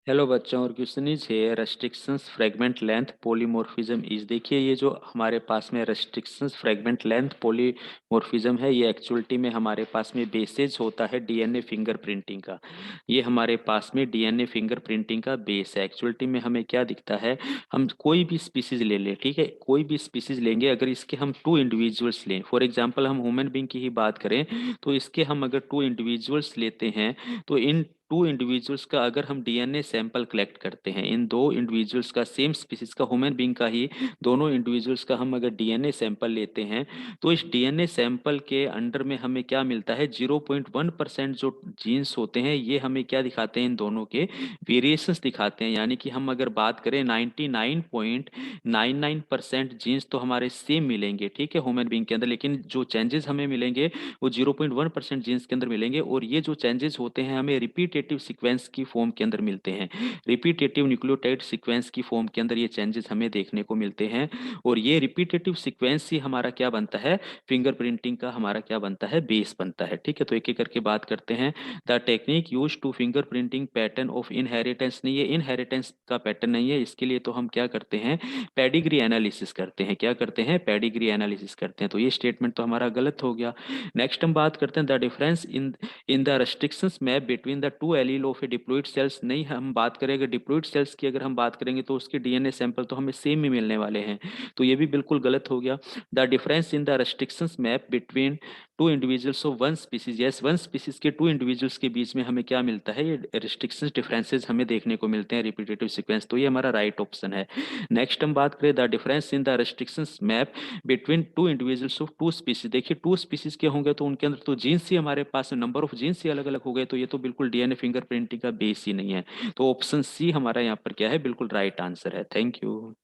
Hello बच्चों, और question is है restrictions fragment length polymorphism is. देखिए, ये जो हमारे पास में रेस्ट्रिक्शंस फ्रेगमेंट लेंथ पॉलीमॉर्फिज्म है, ये एक्चुअलिटी में हमारे पास में बेसिस होता है डीएनए फिंगरप्रिंटिंग का। ये हमारे पास में डीएनए फिंगरप्रिंटिंग का बेस है। एक्चुअलिटी में हमें क्या दिखता है, हम कोई भी स्पीसीज ले लें, ठीक है, कोई भी स्पीसीज लेंगे, अगर इसके हम टू इंडिविजुअल्स लें, फॉर एग्जांपल हम ह्यूमन बींग की ही बात करें, तो इसके हम अगर टू इंडिविजुअल्स लेते हैं, तो इन टू इंडिविजुअल्स का अगर हम डीएनए सैंपल कलेक्ट करते हैं, इन दो इंडिविजुअल्स का, सेम स्पीसीज का, ह्यूमन बीइंग का ही, दोनों इंडिविजुअल्स का हम अगर डीएनए सैंपल लेते हैं, तो इस डीएनए सैंपल के अंडर में हमें क्या मिलता है, 0.1% जो जीन्स होते हैं, ये हमें क्या दिखाते हैं, इन दोनों के वेरिएशंस दिखाते हैं। यानी कि हम अगर बात करें 99.99% जीन्स तो हमारे सेम मिलेंगे, ठीक है, ह्यूमन बीइंग के अंदर, लेकिन जो चेंजेस हमें मिलेंगे वो 0.1% जीन्स के अंदर मिलेंगे, और ये जो चेंजेस होते हैं हमें रिपीटेटिव सीक्वेंस की फॉर्म के अंदर मिलते हैं। रिपीटेटिव न्यूक्लियोटाइड सीक्वेंस की फॉर्म के अंदर ये चेंजेस हमें देखने को मिलते हैं, और ये रिपीटेटिव सीक्वेंस ही हमारा क्या बनता है, फिंगरप्रिंटिंग का हमारा क्या बनता है, बेस बनता है। ठीक है, तो एक एक करके बात करते हैं। The technique use to fingerprinting pattern of inheritance, नहीं, ये इनहेरिटेंस का पैटर्न नहीं है, इसके लिए तो हम क्या करते हैं, पेडिग्री एनालिसिस करते हैं। क्या करते हैं, पेडिग्री एनालिसिस करते हैं। तो ये स्टेटमेंट तो हमारा गलत हो गया। नेक्स्ट हम बात करते हैं the difference in in the restrictions map between the two allele of A diploid sales. नहीं, हम बात करेंगे डिप्लॉइड सेल्स की, अगर हम बात करेंगे तो उसके डीएनए सैंपल तो हमें सेम ही मिलने वाले हैं, तो ये भी बिल्कुल गलत हो गया। The difference in the restrictions map between two individuals of one species, yes, one species के टू इंडिविजुअल्स के बीच में हमें क्या मिलता है, ये रिस्ट्रिक्शंस डिफरेंसेस हमें देखने को मिलते हैं, रिपीटेटिव सीक्वेंस, तो ये हमारा राइट ऑप्शन है। नेक्स्ट हम बात करें the difference in the restrictions map between two individuals of two species. देखिए, टू स्पीसीज के होंगे तो उनके अंदर तो जीन्स ही हमारे पास, नंबर ऑफ जीन्स ही अलग अलग हो गए, तो ये तो बिल्कुल डीएनए फिंगरप्रिंटिंग का बेस ही नहीं है। तो ऑप्शन सी हमारा यहाँ पर क्या है, बिल्कुल राइट आंसर है। Thank you.